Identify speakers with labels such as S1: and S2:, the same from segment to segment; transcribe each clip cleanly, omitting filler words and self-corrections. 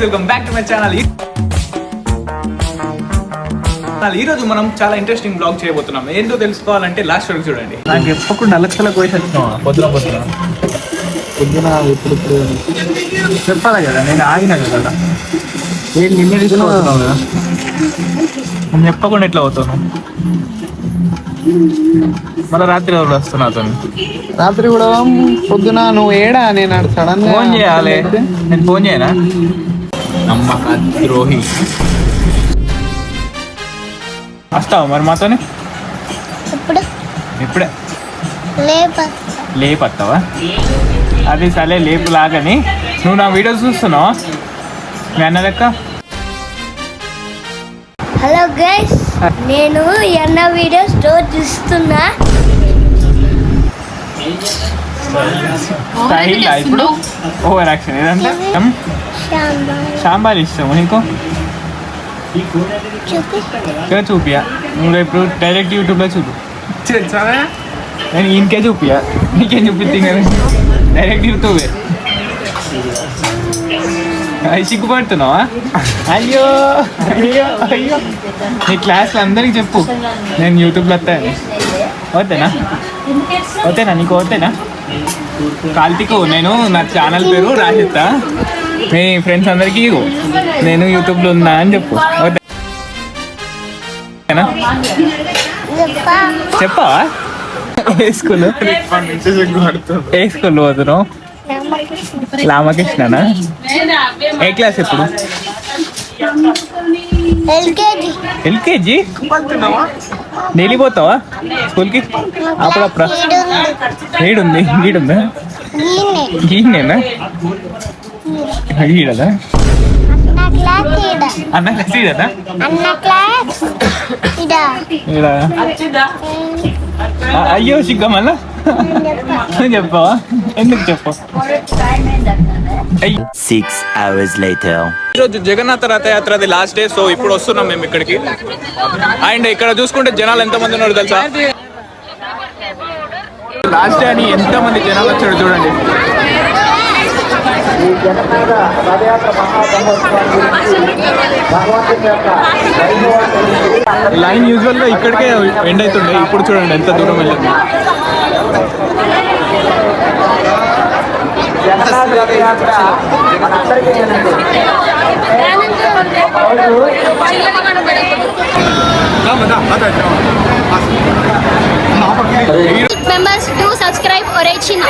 S1: Welcome back to my channel. ఈ రోజు మనం చాలా ఇంట్రెస్టింగ్ బ్లాగ్ చేయబోతున్నాం. ఏంటో తెలుసుకోవాలంటే లాస్ట్ వరకు చూడండి. నాకు ఎప్పకుండా అలక్షల పోయి పొద్దున ఇప్పుడు చెప్పాలి కదా, నేను ఆగినా కదా, ఏం నిన్నే తీసుకున్నావు కదా, నేను చెప్పకుండా ఎట్లా అవుతాను. మళ్ళీ రాత్రి ఎవరు వస్తున్నా అతను
S2: రాత్రి కూడా పొద్దున నువ్వు ఏడా నేను సడన్
S1: ఫోన్ చేయాలి. నేను ఫోన్ చేయనా? నమ్మక ద్రోహి. వస్తావా మరి మాతోనే? ఇప్పుడే లేపత్తావా? అది సరే లేపు లాగని. నువ్వు నా వీడియోస్ చూస్తున్నావా మీ అన్న లెక్క?
S3: హలో గైస్, నేను అన్న వీడియోస్ రోజు చూస్తున్నా.
S1: ఇప్పుడు ఓవర్ యాక్షన్ ఏదంటే సాంబార్ ఇస్తాము నీకు ఇక్కడ చూపియా. నువ్వు ఇప్పుడు డైరెక్ట్ యూట్యూబ్లో చూపు. నేను ఇంకే చూపియా, నీకేం చూపిస్తే డైరెక్ట్ యూట్యూబే. సిగ్గుపడుతున్నావా? అయ్యో అయ్యో అయ్యో. నీ క్లాస్లో అందరికి చెప్పు నేను యూట్యూబ్లో వస్తాను. ఓకేనా? ఓకేనా? నీకు ఓకేనా? కార్తీకు, నేను నా ఛానల్ పేరు రాసిస్తా. మీ ఫ్రెండ్స్ అందరికీ నేను యూట్యూబ్లో ఉన్నా అని చెప్పు. ఓకేనా? చెప్పవా? ఏ స్కూల్ పోతున్నావు? రామకృష్ణనా? ఏ క్లాస్ ఇప్పుడు? ఎల్కేజీ. డైలీ పోతావా స్కూల్కి? అప్పుడప్పుడు గీడుంది. గీడుందా? గీనేనా? గీడదా? అన్న క్లాస్ ఈడదా? అయ్యో సిగ్గా మళ్ళా చెప్పవా? ఎందుకు చెప్పు.
S4: 6 hours later.
S1: ఈరోజు జగన్నాథ రథయాత్రది లాస్ట్ డే. సో ఇప్పుడు వస్తున్నాం మేము ఇక్కడికి. అండ్ ఇక్కడ చూసుకుంటే జనాలు ఎంతమంది ఉన్నారు తెలుసా? లాస్ట్ డే అని ఎంతమంది జనాలు వచ్చాడు చూడండి. లైన్ యూజువల్ గా ఇక్కడికే ఎండ్ అవుతుండే. ఇప్పుడు చూడండి ఎంత దూరం వెళ్ళింది.
S3: మెంబర్స్ డు సబ్స్క్రైబ్ ఒరేచినా.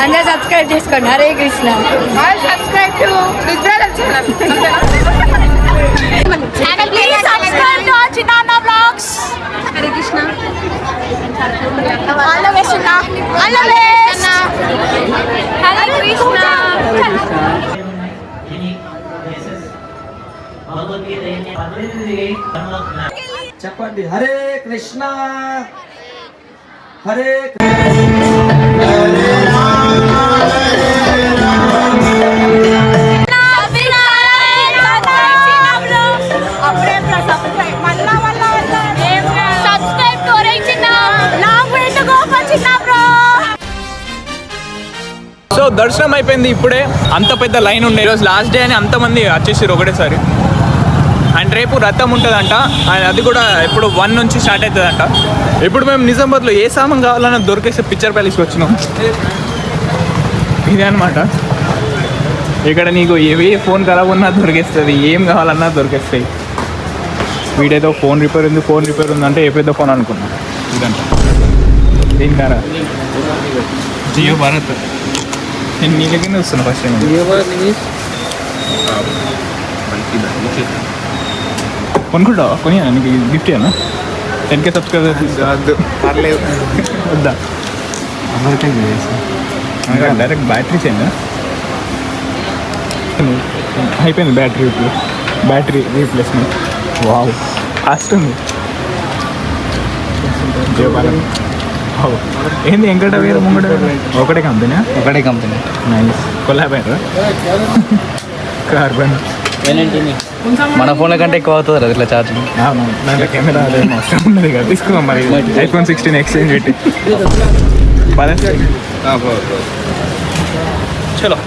S5: అందరూ సబ్స్క్రైబ్ చేసుకోండి. Hare Krishna. Subscribe to big brother channel.
S3: Please subscribe to Chinna blogs.
S5: Hare Krishna.
S3: All the best అన్న. All the best.
S5: Hare Krishna.
S2: చెప్పండి. హరే కృష్ణ హరే
S1: సో దర్శనం అయిపోయింది ఇప్పుడే. అంత పెద్ద లైన్ ఉండే. ఈరోజు లాస్ట్ డే అని అంతమంది వచ్చేసారు ఒకటేసారి. అండ్ రేపు రథం ఉంటుందంట. అండ్ అది కూడా ఇప్పుడు 1 నుంచి స్టార్ట్ అవుతుందంట. ఇప్పుడు మేము నిజామాబాద్లో ఏ సామాన్ కావాలన్నా దొరికేస్తే పిక్చర్ ప్యాలెస్కి వచ్చినాం. ఇదే అనమాట. ఇక్కడ నీకు ఏ ఫోన్ ఖరాబ్ ఉన్నా దొరికేస్తుంది, ఏం కావాలన్నా దొరికేస్తాయి. వీడేదో ఫోన్ రిపేర్ ఉంది అంటే ఏ పెద్ద ఫోన్ అనుకున్నాం. ఇదంట దీని కారా జియో భారత్. నేను నీ దగ్గర వస్తున్నా ఫస్ట్ టైం. కొనుక్కుంటావా? కొనియా నీకు గిఫ్ట్ అన్నా? 10K సబ్స్క్రైబర్ పర్లేదు వద్దా? డైరెక్ట్ బ్యాటరీ చేయండి. అయిపోయింది బ్యాటరీ రీప్లేస్మెంట్. వావ్ ఫాస్ట్ ఉంది. ఏంది వెంకట వేరు ముంగట ఒకటే కంపెనీ నైస్. కొలాబ్ అయ్యారా? కార్బన్
S2: మన ఫోన్ల కంటే ఎక్కువ అవుతుంది అది ఇట్లా ఛార్జింగ్.
S1: దాంట్లో కెమెరా అదేమో అవసరం ఉన్నది కదా. తీసుకుందాం మరి iPhone 16 ఎక్స్చేంజ్ పెట్టి. చలో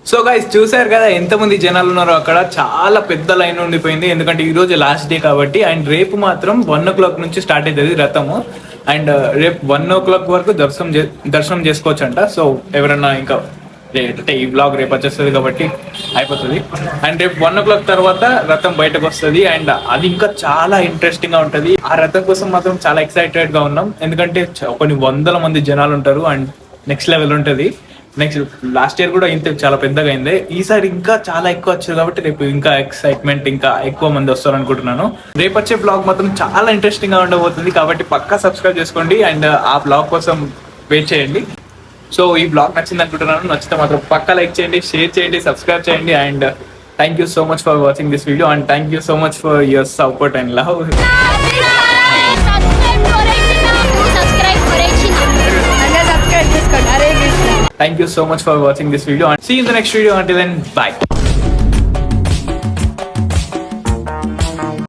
S1: సో గైస్ చూసారు కదా ఎంతమంది జనాలు ఉన్నారో అక్కడ. చాలా పెద్ద లైన్ ఉండిపోయింది ఎందుకంటే ఈ రోజు లాస్ట్ డే కాబట్టి. అండ్ రేపు మాత్రం 1 o'clock నుంచి స్టార్ట్ అవుతుంది రథము. అండ్ రేపు 1 o'clock వరకు దర్శనం చేసుకోవచ్చు అంట. సో ఎవరన్నా ఇంకా అంటే ఈ బ్లాగ్ రేపు వచ్చేస్తుంది కాబట్టి అయిపోతుంది. అండ్ రేపు 1 o'clock తర్వాత రథం బయటకు వస్తుంది. అండ్ అది ఇంకా చాలా ఇంట్రెస్టింగ్ గా ఉంటుంది. ఆ రథం కోసం మాత్రం చాలా ఎక్సైటెడ్ గా ఉన్నాం ఎందుకంటే కొన్ని వందల మంది జనాలు ఉంటారు. అండ్ నెక్స్ట్ లెవెల్ ఉంటుంది. నెక్స్ట్ లాస్ట్ ఇయర్ కూడా ఇంత చాలా పెద్దగా అయింది. ఈసారి ఇంకా చాలా ఎక్కువ వచ్చారు కాబట్టి రేపు ఇంకా ఎక్సైట్మెంట్, ఇంకా ఎక్కువ మంది వస్తారు అనుకుంటున్నాను. రేపు వచ్చే బ్లాగ్ మాత్రం చాలా ఇంట్రెస్టింగ్ గా ఉండబోతుంది కాబట్టి పక్కా సబ్స్క్రైబ్ చేసుకోండి. అండ్ ఆ బ్లాగ్ కోసం వెయిట్ చేయండి. సో ఈ బ్లాగ్ నచ్చింది అనుకుంటున్నాను. నచ్చితే మాత్రం పక్కా లైక్ చేయండి, షేర్ చేయండి, సబ్స్క్రైబ్ చేయండి. And thank you so much for watching this video. And thank you so much for your support and love.
S5: Subscribe చేసుకోండి. Hare Krishna.
S1: Thank you so much for watching this video and see you in the next video. Until then, bye.